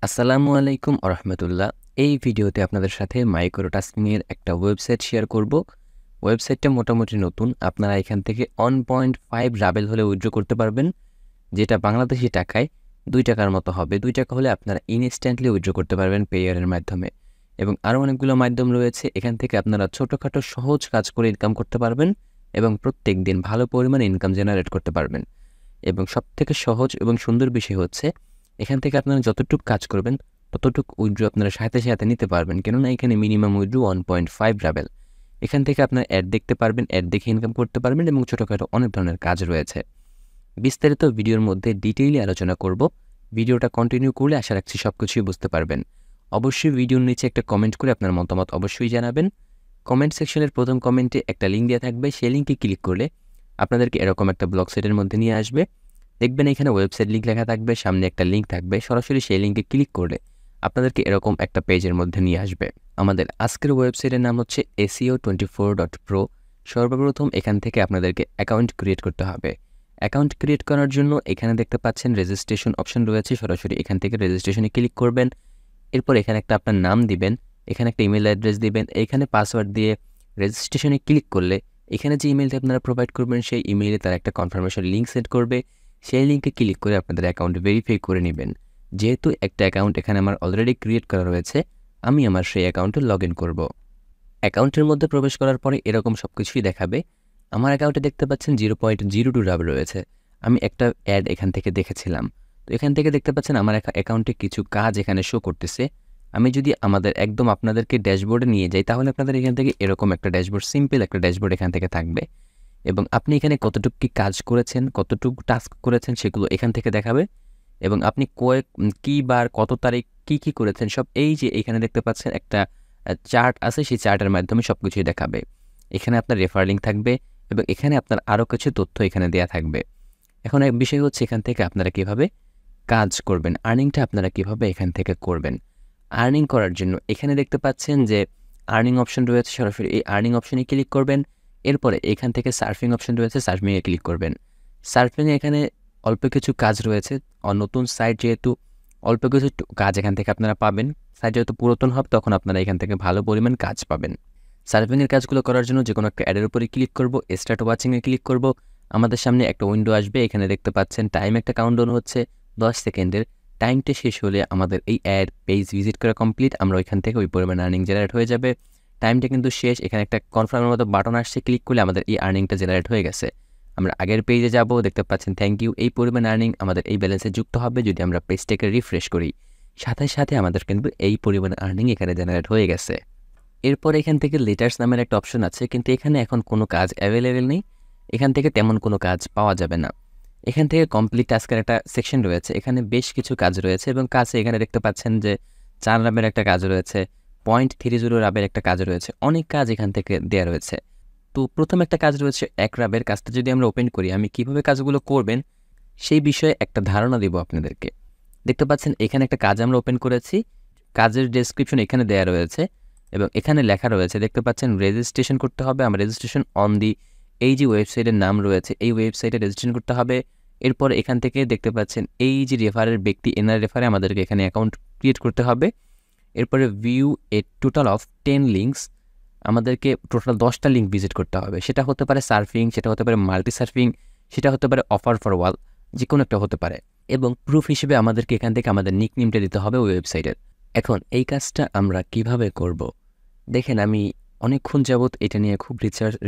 আসসালামু আলাইকুম রাহমাতুল্লাহ। এই ভিডিওতে আপনাদের সাথে মাইক্রো টাস্কিং এর একটা ওয়েবসাইট শেয়ার করব। ওয়েবসাইটটা মোটামুটি নতুন। আপনারা এখান থেকে 1.5 রাবেল হলে উইথড্র করতে পারবেন, যেটা বাংলাদেশী টাকায় 2 টাকার মতো হবে। 2 টাকা হলে আপনারা ইনস্ট্যান্টলি উইথড্র করতে পারবেন পেয়ারের মাধ্যমে। এবং আরও অনেকগুলো মাধ্যম রয়েছে। এখান থেকে আপনারা ছোটোখাটো সহজ কাজ করে ইনকাম করতে পারবেন এবং প্রত্যেক দিন ভালো পরিমাণে ইনকাম জেনারেট করতে পারবেন। এবং সবথেকে সহজ এবং সুন্দর বিষয় হচ্ছে, এখান থেকে আপনারা যতটুকু কাজ করবেন ততটুকু উইথড্র আপনারা সাথে সাথে নিতে পারবেন, কেননা এখানে মিনিমাম উইথড্র 1.5 রাবেল। এখান থেকে আপনারা অ্যাড দেখতে পারবেন, অ্যাড দেখে ইনকাম করতে পারবেন এবং ছোটোখাটো অনেক ধরনের কাজ রয়েছে। বিস্তারিত ভিডিওর মধ্যে ডিটেইলি আলোচনা করব। ভিডিওটা কন্টিনিউ করলে আশা রাখছি সব কিছুই বুঝতে পারবেন। অবশ্যই ভিডিওর নিচে একটা কমেন্ট করে আপনার মতামত অবশ্যই জানাবেন। কমেন্ট সেকশনের প্রথম কমেন্টে একটা লিঙ্ক দেওয়া থাকবে, সেই লিঙ্কে ক্লিক করলে আপনাদেরকে এরকম একটা ব্লগ সাইটের মধ্যে নিয়ে আসবে। দেখবেন এখানে ওয়েবসাইট লিঙ্ক লেখা থাকবে, সামনে একটা লিঙ্ক থাকবে, সরাসরি সেই লিঙ্কে ক্লিক করলে আপনাদেরকে এরকম একটা পেজের মধ্যে নিয়ে আসবে। আমাদের আজকের ওয়েবসাইটের নাম হচ্ছে seo-24.pro। সর্বপ্রথম এখান থেকে আপনাদেরকে অ্যাকাউন্ট ক্রিয়েট করতে হবে। অ্যাকাউন্ট ক্রিয়েট করার জন্য এখানে দেখতে পাচ্ছেন রেজিস্ট্রেশন অপশন রয়েছে, সরাসরি এখান থেকে রেজিস্ট্রেশনে ক্লিক করবেন। এরপর এখানে একটা আপনার নাম দিবেন, এখানে একটা ইমেল অ্যাড্রেস দিবেন, এখানে পাসওয়ার্ড দিয়ে রেজিস্ট্রেশনে ক্লিক করলে এখানে যে ইমেলটা আপনারা প্রোভাইড করবেন সেই ইমেইলে তারা একটা কনফার্মেশন লিঙ্ক সেন্ড করবে। সেই লিঙ্কে ক্লিক করে আপনাদের অ্যাকাউন্ট ভেরিফাই করে নেবেন। যেহেতু একটা অ্যাকাউন্ট এখানে আমার অলরেডি ক্রিয়েট করা রয়েছে, আমি আমার সেই অ্যাকাউন্টে লগ ইন করবো। অ্যাকাউন্টের মধ্যে প্রবেশ করার পরে এরকম সব কিছুই দেখাবে। আমার অ্যাকাউন্টে দেখতে পাচ্ছেন 0.02 রাবেল রয়েছে। আমি একটা অ্যাড এখান থেকে দেখেছিলাম। তো এখান থেকে দেখতে পাচ্ছেন আমার অ্যাকাউন্টে কিছু কাজ এখানে শো করতেছে। আমি যদি আমাদের একদম আপনাদেরকে ড্যাশবোর্ডে নিয়ে যাই, তাহলে আপনাদের এখান থেকে এরকম একটা ড্যাশবোর্ড, সিম্পল একটা ড্যাশবোর্ড এখান থেকে থাকবে। এবং আপনি এখানে কতটুকু কি কাজ করেছেন, কতটুকু টাস্ক করেছেন সেগুলো এখান থেকে দেখাবে। এবং আপনি কী বার কত তারিখ কী করেছেন সব এই যে এখানে দেখতে পাচ্ছেন একটা চার্ট আছে, সেই চার্টের মাধ্যমে সব কিছুই দেখাবে। এখানে আপনার রেফার লিঙ্ক থাকবে এবং এখানে আপনার আরও কিছু তথ্য এখানে দেওয়া থাকবে। এখন এক বিষয় হচ্ছে এখান থেকে আপনারা কীভাবে কাজ করবেন, আর্নিংটা আপনারা কীভাবে এখান থেকে করবেন। আর্নিং করার জন্য এখানে দেখতে পাচ্ছেন যে আর্নিং অপশন রয়েছে, সরাসরি এই আর্নিং অপশনে ক্লিক করবেন। এরপরে এখান থেকে সার্ফিং অপশন রয়েছে, সার্ফিংয়ে ক্লিক করবেন। সার্ফিংয়ে এখানে অল্প কিছু কাজ রয়েছে, নতুন সাইট যেহেতু অল্প কিছু কাজ এখান থেকে আপনারা পাবেন। সাইট যেহেতু পুরাতন হবে তখন আপনারা এখান থেকে ভালো পরিমাণ কাজ পাবেন। সার্ফিংয়ের কাজগুলো করার জন্য যে কোনো একটা অ্যাডের উপরে ক্লিক করব, স্টার্ট ওয়াচিংয়ে ক্লিক করব। আমাদের সামনে একটা উইন্ডো আসবে, এখানে দেখতে পাচ্ছেন টাইম একটা কাউন্টডাউন হচ্ছে 10 সেকেন্ডের। টাইমটা শেষ হলে আমাদের এই অ্যাড পেজ ভিজিট করা কমপ্লিট, আমরা ওইখান থেকে ওই পরিমাণ আর্নিং জেনারেট হয়ে যাবে। টাইমটা কিন্তু শেষ, এখানে একটা কনফার্মের মতো বাটন আসছে, ক্লিক করলে আমাদের এই আর্নিংটা জেনারেট হয়ে গেছে। আমরা আগের পেজে যাব, দেখতে পাচ্ছেন থ্যাংক ইউ, এই পরিমাণ আর্নিং আমাদের এই ব্যালেন্সে যুক্ত হবে যদি আমরা পেজটাকে রিফ্রেশ করি। সাথে সাথে আমাদের কিন্তু এই পরিমাণ আর্নিং এখানে জেনারেট হয়ে গেছে। এরপর এখান থেকে লেটার্স নামের একটা অপশন আছে, কিন্তু এখানে এখন কোনো কাজ অ্যাভেলেবেল নেই, এখান থেকে তেমন কোনো কাজ পাওয়া যাবে না। এখান থেকে কমপ্লিট টাস্কের একটা সেকশন রয়েছে, এখানে বেশ কিছু কাজ রয়েছে এবং কাজে এখানে দেখতে পাচ্ছেন যে 4 রাবের একটা কাজ রয়েছে, 0.30 রাবের একটা কাজ রয়েছে, অনেক কাজ এখান থেকে দেওয়া রয়েছে। তো প্রথম একটা কাজ রয়েছে 1 রাবের কাজটা, যদি আমরা ওপেন করি আমি কিভাবে কাজগুলো করবেন সেই বিষয়ে একটা ধারণা দিব আপনাদেরকে। দেখতে পাচ্ছেন এখানে একটা কাজ আমরা ওপেন করেছি, কাজের ডেসক্রিপশন এখানে দেওয়া রয়েছে এবং এখানে লেখা রয়েছে, দেখতে পাচ্ছেন রেজিস্ট্রেশন করতে হবে। আমরা রেজিস্ট্রেশন অন দি, এই যে ওয়েবসাইটের নাম রয়েছে এই ওয়েবসাইটে রেজিস্ট্রেশন করতে হবে। এরপর এখান থেকে দেখতে পাচ্ছেন এই যে রেফারের ব্যক্তি, এনার রেফারে আমাদেরকে এখানে অ্যাকাউন্ট ক্রিয়েট করতে হবে। এরপরে view A total of 10 links, আমাদেরকে টোটাল 10টা লিঙ্ক ভিজিট করতে হবে। সেটা হতে পারে সার্ফিং, সেটা হতে পারে মাল্টি সার্ফিং, সেটা হতে পারে অফার ফর ওয়াল, যে কোনো একটা হতে পারে। এবং প্রুফ হিসেবে আমাদেরকে এখান থেকে আমাদের নিকনেমটা দিতে হবে ওয়েবসাইটের। এখন এই কাজটা আমরা কিভাবে করব, দেখেন আমি অনেকক্ষণ যাবত এটা নিয়ে খুব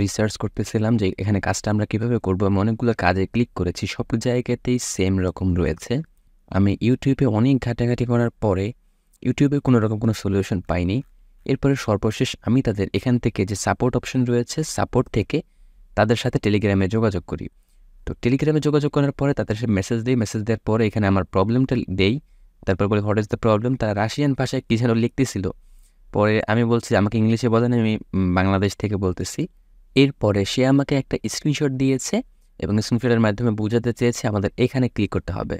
রিসার্চ করতেছিলাম যে এখানে কাজটা আমরা কিভাবে করব। আমি অনেকগুলো কাজে ক্লিক করেছি, সব জায়গাতেই সেম রকম রয়েছে। আমি ইউটিউবে অনেক ঘাটাঘাটি করার পরে ইউটিউবে কোনো রকম কোনো সলিউশন পাইনি। এরপরে সর্বশেষ আমি তাদের এখান থেকে যে সাপোর্ট অপশন রয়েছে, সাপোর্ট থেকে তাদের সাথে টেলিগ্রামে যোগাযোগ করি। তো টেলিগ্রামে যোগাযোগ করার পরে তাদের সাথে মেসেজ দিই, মেসেজ দেওয়ার পরে এখানে আমার প্রবলেমটা দেই। তারপর বলে হোয়াট ইজ দ্য প্রবলেম, তারা রাশিয়ান ভাষায় কী যেন লিখতেছিল। পরে আমি বলছি আমাকে ইংলিশে বলেন, আমি বাংলাদেশ থেকে বলতেছি। এরপরে সে আমাকে একটা স্ক্রিনশট দিয়েছে এবং স্ক্রিনশটের মাধ্যমে বোঝাতে চেয়েছে আমাদের এখানে ক্লিক করতে হবে।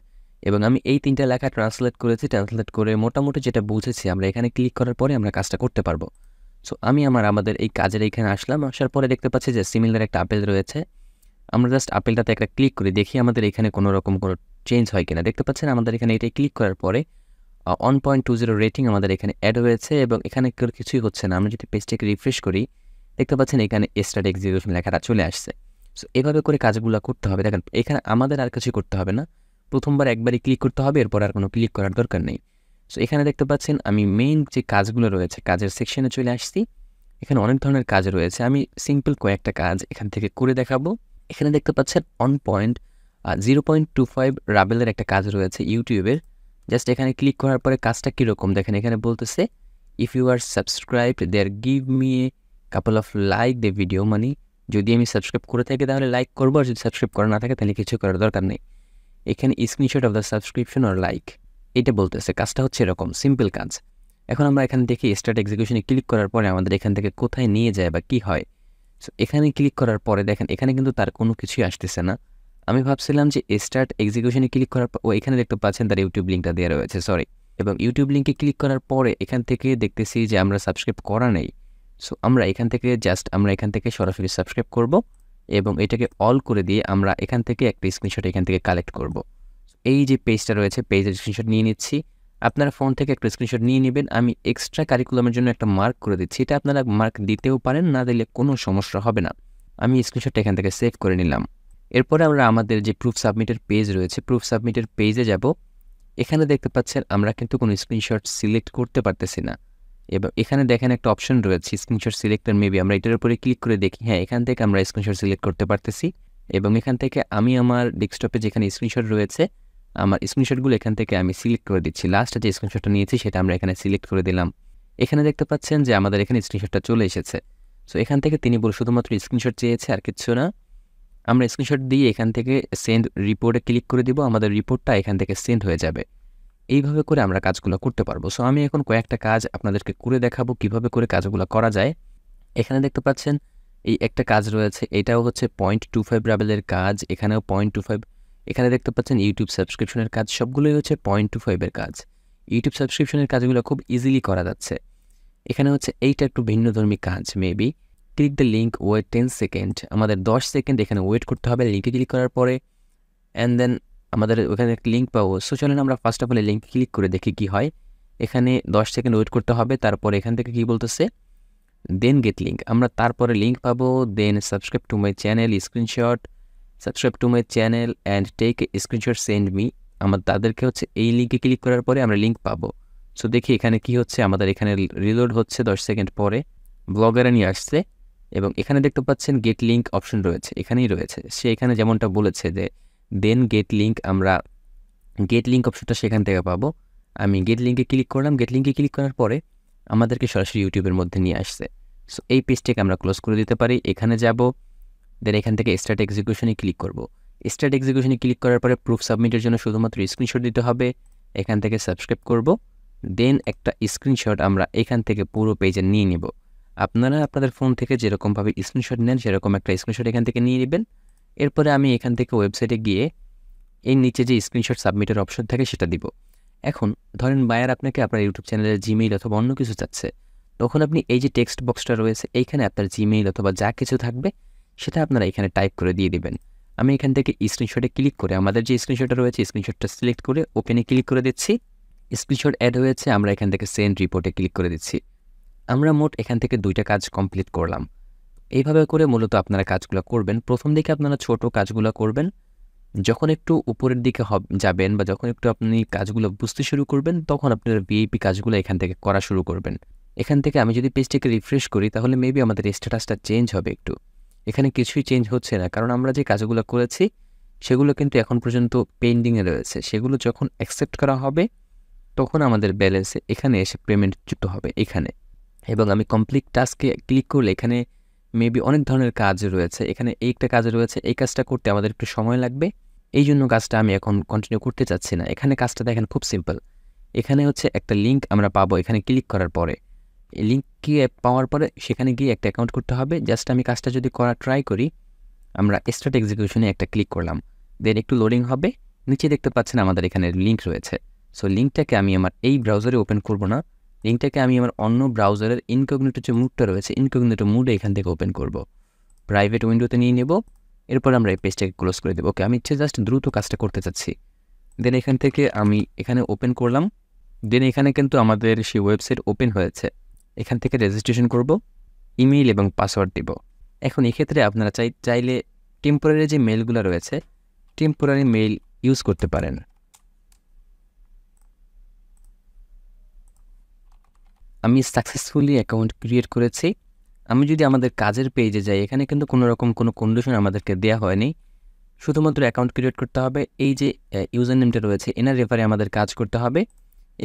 এবং আমি এই 3টা লেখা ট্রান্সলেট করেছি, ট্রান্সলেট করে মোটামুটি যেটা বুঝেছি আমরা এখানে ক্লিক করার পরে আমরা কাজটা করতে পারবো। সো আমি আমাদের এই কাজের এইখানে আসলাম, আসার পরে দেখতে পাচ্ছি যে সিমিলার একটা আপেল রয়েছে। আমরা জাস্ট আপেলটাতে একটা ক্লিক করি, দেখি আমাদের এখানে কোনো রকম কোনো চেঞ্জ হয় কিনা। দেখতে পাচ্ছেন আমাদের এখানে এটাই ক্লিক করার পরে 1.20 রেটিং আমাদের এখানে অ্যাড হয়েছে এবং এখানে কিছুই হচ্ছে না। আমরা যদি পেজটাকে রিফ্রেশ করি দেখতে পাচ্ছেন এখানে স্টার্ট এক্সিকিউশন লেখাটা চলে আসছে। সো এভাবে করে কাজগুলো করতে হবে। দেখেন এখানে আমাদের আর কিছু করতে হবে না, প্রথমবার একবারই ক্লিক করতে হবে, এরপর আর কোনো ক্লিক করার দরকার নেই। সো এখানে দেখতে পাচ্ছেন আমি মেইন যে কাজগুলো রয়েছে কাজের সেকশনে চলে আসছি। এখানে অনেক ধরনের কাজ রয়েছে, আমি সিম্পল কয়েকটা কাজ এখান থেকে করে দেখাবো। এখানে দেখতে পাচ্ছেন 0.25 রাবেলের একটা কাজ রয়েছে ইউটিউবের। জাস্ট এখানে ক্লিক করার পরে কাজটা কীরকম দেখেন, এখানে বলতেছে if you are subscribed there give me a couple of like the video, মানে যদি আমি সাবস্ক্রাইব করে থাকি তাহলে লাইক করবো, আর যদি সাবস্ক্রাইব করা না থাকে তাহলে কিছু করার দরকার নেই। এখানে screenshot of the subscription or like এটা বলতেছে। কাজটা হচ্ছে এরকম সিম্পল কাজ। এখন আমরা এখান থেকে স্টার্ট এক্সিকিউশনে ক্লিক করার পরে আমাদের এখান থেকে কোথায় নিয়ে যায় বা কী হয়। সো এখানে ক্লিক করার পরে দেখেন এখানে কিন্তু তার কোনো কিছুই আসতেছে না। আমি ভাবছিলাম যে স্টার্ট এক্সিকিউশনে ক্লিক করার পর এখানে দেখতে পাচ্ছেন তার ইউটিউব লিঙ্কটা দেওয়া রয়েছে, সরি, এবং ইউটিউব লিঙ্কে ক্লিক করার পরে এখান থেকে দেখতেছি যে আমরা সাবস্ক্রাইব করা নেই। সো আমরা এখান থেকে সরাসরি সাবস্ক্রাইব করব এবং এটাকে অল করে দিয়ে আমরা এখান থেকে একটা স্ক্রিনশট এখান থেকে কালেক্ট করব। এই যে পেজটা রয়েছে পেজের স্ক্রিনশট নিয়ে নিচ্ছি। আপনারা ফোন থেকে একটা স্ক্রিনশট নিয়ে নেবেন। আমি এক্সট্রা কারিকুলামের জন্য একটা মার্ক করে দিচ্ছি, এটা আপনারা মার্ক দিতেও পারেন, না দিলে কোনো সমস্যা হবে না। আমি স্ক্রিনশটটা এখান থেকে সেভ করে নিলাম। এরপরে আমরা আমাদের যে প্রুফ সাবমিটের পেজ রয়েছে প্রুফ সাবমিটের পেজে যাব। এখানে দেখতে পাচ্ছেন আমরা কিন্তু কোনো স্ক্রিনশট সিলেক্ট করতে পারতেছি না, এবং এখানে দেখেন একটা অপশন রয়েছে স্ক্রিনশট সিলেক্টর, মেবি আমরা এটার উপরে ক্লিক করে দেখি। হ্যাঁ, এখান থেকে আমরা স্ক্রিনশট সিলেক্ট করতে পারতেছি এবং এখান থেকে আমি আমার ডেস্কটপে যেখানে স্ক্রিনশট রয়েছে আমার স্ক্রিনশটগুলো এখান থেকে আমি সিলেক্ট করে দিচ্ছি। লাস্ট যে স্ক্রিনশটটা নিয়েছি সেটা আমরা এখানে সিলেক্ট করে দিলাম। এখানে দেখতে পাচ্ছেন যে আমাদের এখানে স্ক্রিনশটটা চলে এসেছে। সো এখান থেকে তিনি শুধুমাত্র স্ক্রিনশট চেয়েছে, আর কিছু না। আমরা স্ক্রিনশট দিয়ে এখান থেকে সেন্ড রিপোর্টে ক্লিক করে দিব, আমাদের রিপোর্টটা এখান থেকে সেন্ড হয়ে যাবে। এইভাবে করে আমরা কাজগুলো করতে পারবো। সো আমি এখন কয়েকটা কাজ আপনাদেরকে করে দেখাবো কিভাবে করে কাজগুলো করা যায়। এখানে দেখতে পাচ্ছেন এই একটা কাজ রয়েছে, এটাও হচ্ছে 0.25 রাবেলের কাজ, এখানেও 0.25। এখানে দেখতে পাচ্ছেন ইউটিউব সাবস্ক্রিপশনের কাজ, সবগুলোই হচ্ছে 0.25-এর কাজ। ইউটিউব সাবস্ক্রিপশনের কাজগুলো খুব ইজিলি করা যাচ্ছে। এখানে হচ্ছে এইটা একটু ভিন্নধর্মী কাজ, maybe click the link wait 10 second, আমাদের 10 সেকেন্ড এখানে ওয়েট করতে হবে লিঙ্কে ক্লিক করার পরে, অ্যান্ড দেন আমাদের ওখানে একটা লিঙ্ক পাবো। সো চলেন আমরা ফার্স্ট অফ অল এই লিঙ্কে ক্লিক করে দেখি কী হয়। এখানে 10 সেকেন্ড ওয়েট করতে হবে, তারপরে এখান থেকে কী বলতেছে দেন গেট লিঙ্ক, আমরা তারপরে লিঙ্ক পাবো। Then subscribe to my channel screenshot, subscribe to my channel and take a screenshot send me, তাদেরকে হচ্ছে এই লিঙ্কে ক্লিক করার পরে আমরা লিঙ্ক পাবো। সো দেখি এখানে কি হচ্ছে, আমাদের এখানে রিলোড হচ্ছে 10 সেকেন্ড পরে, ব্লগারে নিয়ে আসছে এবং এখানে দেখতে পাচ্ছেন গেট লিঙ্ক অপশন রয়েছে, এখানেই রয়েছে। সে এখানে যেমনটা বলেছে যে দেন গেট লিঙ্ক, আমরা গেট লিঙ্ক অপশনটা সেখান থেকে পাবো। আমি গেট লিঙ্কে ক্লিক করলাম, গেট লিঙ্কে ক্লিক করার পরে আমাদেরকে সরাসরি ইউটিউবের মধ্যে নিয়ে আসছে। সো এই পেজটাকে আমরা ক্লোজ করে দিতে পারি। এখানে যাব, দেন এখান থেকে স্টার্ট এক্সিকিউশনে ক্লিক করব। স্টার্ট এক্সিকিউশনে ক্লিক করার পরে প্রুফ সাবমিটের জন্য শুধুমাত্র স্ক্রিনশট দিতে হবে, এখান থেকে সাবস্ক্রাইব করব। দেন একটা স্ক্রিনশট আমরা এখান থেকে পুরো পেজে নিয়ে নেব। আপনারা আপনাদের ফোন থেকে যেরকমভাবে স্ক্রিনশট নেন সেরকম একটা স্ক্রিনশট এখান থেকে নিয়ে নেবেন। এরপরে আমি এখান থেকে ওয়েবসাইটে গিয়ে এই নিচে যে স্ক্রিনশট সাবমিটের অপশন থাকে সেটা দিব। এখন ধরেন বায়ার আপনাকে আপনার ইউটিউব চ্যানেলের জিমেইল অথবা অন্য কিছু চাচ্ছে, তখন আপনি এই যে টেক্সট বক্সটা রয়েছে এইখানে আপনার জিমেইল অথবা যা কিছু থাকবে সেটা আপনারা এখানে টাইপ করে দিয়ে দিবেন। আমি এখান থেকে স্ক্রিনশটে ক্লিক করে আমাদের যে স্ক্রিনশটটা রয়েছে স্ক্রিনশটটা সিলেক্ট করে ওপেনে ক্লিক করে দিচ্ছি। স্ক্রিনশট অ্যাড হয়েছে, আমরা এখান থেকে সেন্ড রিপোর্টে ক্লিক করে দিচ্ছি। আমরা মোট এখান থেকে 2টা কাজ কমপ্লিট করলাম। এইভাবে করে মূলত আপনারা কাজগুলো করবেন। প্রথম দিকে আপনারা ছোট কাজগুলো করবেন, যখন একটু উপরের দিকে যাবেন বা যখন একটু আপনি কাজগুলো বুঝতে শুরু করবেন তখন আপনার ভিআইপি কাজগুলো এখান থেকে করা শুরু করবেন। এখান থেকে আমি যদি পেজটিকে রিফ্রেশ করি তাহলে মেবি আমাদের স্ট্যাটাসটা চেঞ্জ হবে একটু। এখানে কিছুই চেঞ্জ হচ্ছে না, কারণ আমরা যে কাজগুলো করেছি সেগুলো কিন্তু এখন পর্যন্ত পেন্ডিংয়ে রয়েছে। সেগুলো যখন অ্যাকসেপ্ট করা হবে তখন আমাদের ব্যালেন্সে এখানে এসে পেমেন্ট যুক্ত হবে এখানে। এবং আমি কমপ্লিট টাস্কে ক্লিক করলে এখানে মেবি অনেক ধরনের কাজ রয়েছে, এখানে একটা কাজ রয়েছে, এই কাজটা করতে আমাদের একটু সময় লাগবে, এই জন্য কাজটা আমি এখন কন্টিনিউ করতে চাচ্ছি না। এখানে কাজটা দেখেন খুব সিম্পল। এখানে হচ্ছে একটা লিঙ্ক আমরা পাবো, এখানে ক্লিক করার পরে এই লিঙ্ক গিয়ে পাওয়ার পরে সেখানে গিয়ে একটা অ্যাকাউন্ট করতে হবে। জাস্ট আমি কাজটা যদি করা ট্রাই করি, আমরা স্টার্ট এক্সিকিউশনে একটা ক্লিক করলাম, দেন একটু লোডিং হবে, নিচে দেখতে পাচ্ছেন আমাদের এখানে লিঙ্ক রয়েছে। সো লিঙ্কটাকে আমি আমার এই ব্রাউজারে ওপেন করব না, লিঙ্কটাকে আমি আমার অন্য ব্রাউজারের ইনকগনিটো যে মুডটা রয়েছে ইনকগনিটো মুডে এখান থেকে ওপেন করব, প্রাইভেট উইন্ডোতে নিয়ে নেব। এরপর আমরা এই পেজটাকে ক্লোজ করে দেবো। ওকে, আমি জাস্ট দ্রুত কাজটা করতে চাচ্ছি। দেন এখান থেকে আমি এখানে ওপেন করলাম, দেন এখানে কিন্তু আমাদের সেই ওয়েবসাইট ওপেন হয়েছে। এখান থেকে রেজিস্ট্রেশন করব, ইমেইল এবং পাসওয়ার্ড দিব। এখন এক্ষেত্রে আপনারা চাইলে টেম্পোরারি যে মেইলগুলো রয়েছে টেম্পোরারি মেইল ইউজ করতে পারেন। আমি সাকসেসফুলি অ্যাকাউন্ট ক্রিয়েট করেছি। আমি যদি আমাদের কাজের পেজে যাই, এখানে কিন্তু কোনো রকম কোনো কন্ডিশন আমাদেরকে দেওয়া হয়নি, শুধুমাত্র অ্যাকাউন্ট ক্রিয়েট করতে হবে। এই যে ইউজার নেমটা রয়েছে এনার রেফারে আমাদের কাজ করতে হবে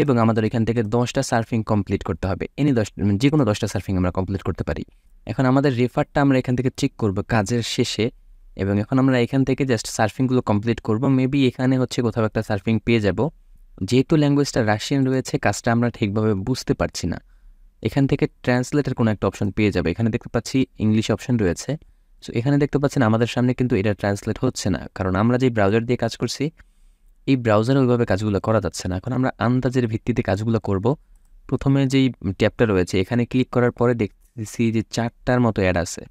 এবং আমাদের এখান থেকে 10টা সার্ফিং কমপ্লিট করতে হবে। যে কোনো 10টা সার্ফিং আমরা কমপ্লিট করতে পারি। এখন আমাদের রেফারটা আমরা এখান থেকে চেক করব কাজের শেষে, এবং এখন আমরা এখান থেকে জাস্ট সার্ফিংগুলো কমপ্লিট করব। মেবি এখানে হচ্ছে কোথাও একটা সার্ফিং পেয়ে যাব। যেহেতু ল্যাঙ্গুয়েজটা রাশিয়ান রয়েছে, কাজটা আমরা ঠিকভাবে বুঝতে পারছি না। এখান থেকে ট্রান্সলেটের কোনো একটা অপশন পেয়ে যাবে। এখানে দেখতে পাচ্ছি ইংলিশ অপশন রয়েছে। সো এখানে দেখতে পাচ্ছেন আমাদের সামনে কিন্তু এটা ট্রান্সলেট হচ্ছে না, কারণ আমরা যে ব্রাউজার দিয়ে কাজ করছি এই ব্রাউজারে ওইভাবে কাজগুলো করা যাচ্ছে না। এখন আমরা আন্দাজের ভিত্তিতে কাজগুলো করব। প্রথমে যেই ট্যাবটা রয়েছে এখানে ক্লিক করার পরে দেখতেছি যে 4টার মতো অ্যাড আছে।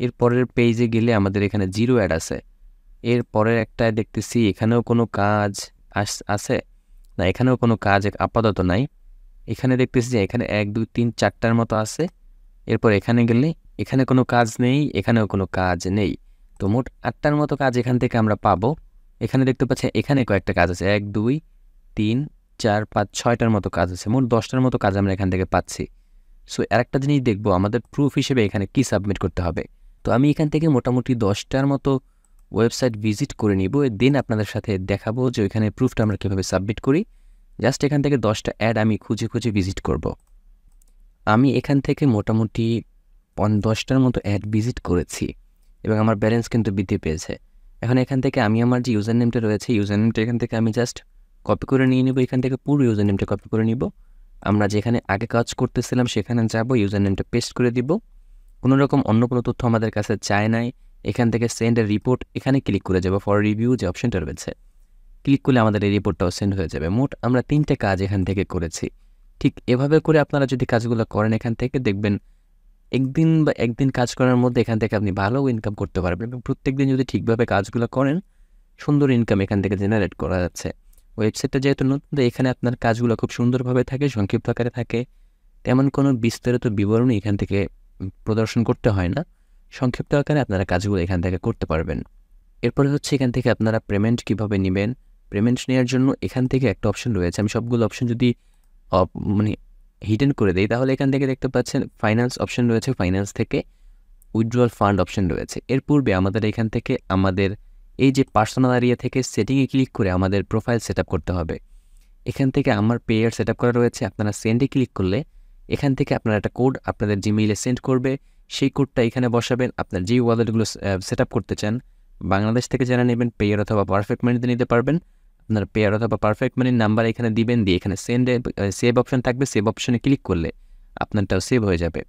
এর পরের পেজে গেলে আমাদের এখানে 0 অ্যাড আছে। এর পরের একটায় দেখতেছি এখানেও কোনো কাজ আছে না, এখানেও কোনো কাজ আপাতত নাই। এখানে দেখতেছি যে এখানে 1 2 3 4টার মতো আছে। এরপর এখানে গেলে এখানে কোনো কাজ নেই, এখানেও কোনো কাজ নেই। তো মোট 8টার মতো কাজ এখান থেকে আমরা পাবো। এখানে দেখতে পাচ্ছি এখানে কয়েকটা কাজ আছে, 1 2 3 4 5 6টার মতো কাজ আছে। মোট 10টার মতো কাজ আমরা এখান থেকে পাচ্ছি। সো আরেকটা জিনিস দেখবো আমাদের প্রুফ হিসেবে এখানে কি সাবমিট করতে হবে। তো আমি এখান থেকে মোটামুটি 10টার মতো ওয়েবসাইট ভিজিট করে নিব, দেন আপনাদের সাথে দেখাবো যে ওইখানে প্রুফটা আমরা কীভাবে সাবমিট করি। জাস্ট এখান থেকে 10টা অ্যাড আমি খুঁজে খুঁজে ভিজিট করব। আমি এখান থেকে মোটামুটি 10টার মতো অ্যাড ভিজিট করেছি এবং আমার ব্যালেন্স কিন্তু বৃদ্ধি পেয়েছে। এখন এখান থেকে আমি আমার যে ইউজার নেমটা রয়েছে ইউজার নেমটা এখান থেকে আমি জাস্ট কপি করে নিয়ে নেব। এখান থেকে পুরো ইউজার নেমটা কপি করে নিব। আমরা যেখানে আগে কাজ করতেছিলাম সেখানে যাব, ইউজার নেমটা পেস্ট করে দিব। কোনো রকম অন্য কোনো তথ্য আমাদের কাছে চায় নাই। এখান থেকে সেন্ড এ রিপোর্ট এখানে ক্লিক করে যাব। ফর রিভিউ যে অপশনটা রয়েছে ক্লিক করলে আমাদের এই রিপোর্টটাও সেন্ড হয়ে যাবে। মোট আমরা 3টে কাজ এখান থেকে করেছি। ঠিক এভাবে করে আপনারা যদি কাজগুলো করেন এখান থেকে দেখবেন একদিন কাজ করার মধ্যে এখান থেকে আপনি ভালো ইনকাম করতে পারবেন, এবং প্রত্যেকদিন যদি ঠিকভাবে কাজগুলো করেন সুন্দর ইনকাম এখান থেকে জেনারেট করা যাচ্ছে। ওয়েবসাইটটা যেহেতু নতুন, এখানে আপনার কাজগুলো খুব সুন্দরভাবে থাকে, সংক্ষিপ্ত আকারে থাকে, তেমন কোনো বিস্তারিত বিবরণী এখান থেকে প্রদর্শন করতে হয় না। সংক্ষিপ্ত আকারে আপনারা কাজগুলো এখান থেকে করতে পারবেন। এরপরে হচ্ছে এখান থেকে আপনারা পেমেন্ট কিভাবে নেবেন। পেমেন্ট নেওয়ার জন্য এখান থেকে একটা অপশন রয়েছে। আমি সবগুলো অপশন যদি মানে হিডেন করে দেই তাহলে এখান থেকে দেখতে পাচ্ছেন ফাইন্যান্স অপশন রয়েছে, ফাইন্যান্স থেকে উইথড্রয়াল ফান্ড অপশন রয়েছে। এর পূর্বে আমাদের এখান থেকে আমাদের এই যে পার্সোনাল এরিয়া থেকে সেটিংয়ে ক্লিক করে আমাদের প্রোফাইল সেট করতে হবে। এখান থেকে আমার পেয়ার সেট করা রয়েছে। আপনারা সেন্ডে ক্লিক করলে এখান থেকে আপনারা একটা কোড আপনাদের জিমেইলে সেন্ড করবে। সেই কোডটা এখানে বসাবেন। আপনার যে ওয়ালেটগুলো সেট করতে চান, বাংলাদেশ থেকে যারা নেবেন পেয়ার অথবা পারফেক্ট মানিতে নিতে পারবেন। আপনার পেয়ার অথবা পারফেক্ট মানির নাম্বার এখানে দিবেন, দিয়ে এখানে সেভ অপশন থাকবে, সেভ অপশনে ক্লিক করলে আপনারটাও সেভ হয়ে যাবে।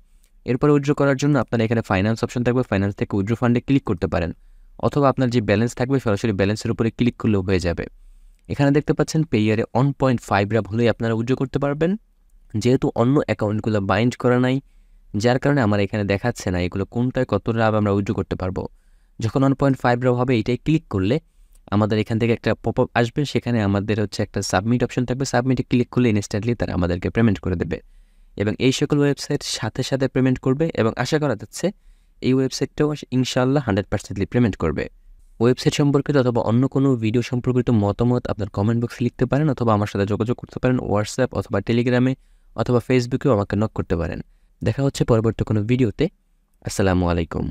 এরপর উইথড্র করার জন্য আপনারা এখানে ফাইন্যান্স অপশন থাকবে, ফাইন্যান্স থেকে উইথড্র ফান্ডে ক্লিক করতে পারেন, অথবা আপনার যে ব্যালেন্স থাকবে সরাসরি ব্যালেন্সের উপরে ক্লিক করলেও হয়ে যাবে। এখানে দেখতে পাচ্ছেন পেয়ারে 1.5 রাব হলেই আপনারা উইথড্র করতে পারবেন। যেহেতু অন্য অ্যাকাউন্টগুলো বাইন্ড করা নাই, যার কারণে আমার এখানে দেখাচ্ছে না এগুলো কোনটায় কত রাব আমরা উইথড্র করতে পারবো। যখন 1.5 রাব হবে এইটাই ক্লিক করলে আমাদের এখান থেকে একটা পপ আপ আসবে, সেখানে আমাদের হচ্ছে একটা সাবমিট অপশন থাকবে। সাবমিটে ক্লিক করলে ইনস্ট্যান্টলি তারা আমাদেরকে পেমেন্ট করে দেবে, এবং এই সকল ওয়েবসাইট সাথে সাথে পেমেন্ট করবে, এবং আশা করা যাচ্ছে এই ওয়েবসাইটটাও ইনশাআল্লাহ 100% পেমেন্ট করবে। ওয়েবসাইট সম্পর্কিত অথবা অন্য কোনো ভিডিও সম্পর্কিত মতামত আপনার কমেন্ট বক্সে লিখতে পারেন, অথবা আমার সাথে যোগাযোগ করতে পারেন হোয়াটসঅ্যাপ অথবা টেলিগ্রামে অথবা ফেসবুকেও আমাকে নক করতে পারেন। দেখা হচ্ছে পরবর্তী কোনো ভিডিওতে। আসসালামু আলাইকুম।